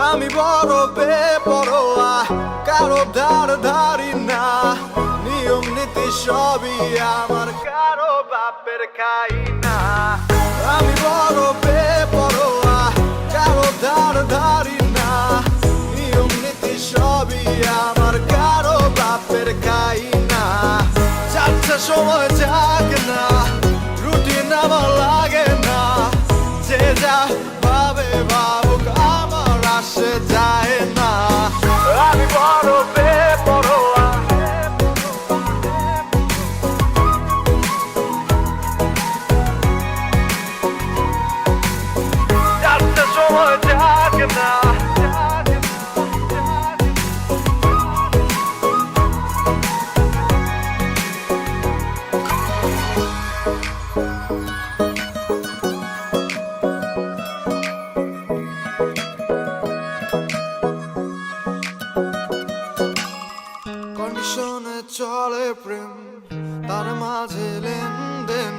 আমি বড় বেপরোয়া, কারো ধারি না, নিয়ম নীতি সবই আমার, কারো বাপের খাই না। আমি বড় বেপরোয়া, কারো ধারি না, নিয়ম নীতি সবই আমার, কারো বাপের খাই না। চারটার সময় যাক না, রুটিন আমার লাগে না, যে যা ভাবে ভাবুক আমার আসে যায় না। আমি বড় বেপরোয়া, চারটার সময় যাক না, কন্ডিশনে চলে প্রেম, তার মাঝে লেনদেন,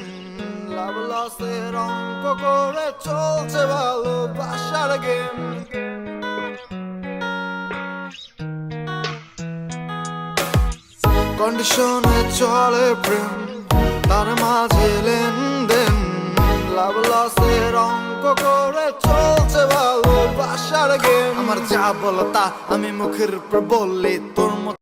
লাভ লসের অঙ্ক করে চলছে ভালোবাসার গেম। কন্ডিশনে চলে প্রেম, তার মাঝে লেনদেন, লাভ লসের অঙ্ক করে চলছে ভালোবাসার গেম। আমার যা বলো তা আমি মুখের উপর বললি, তোর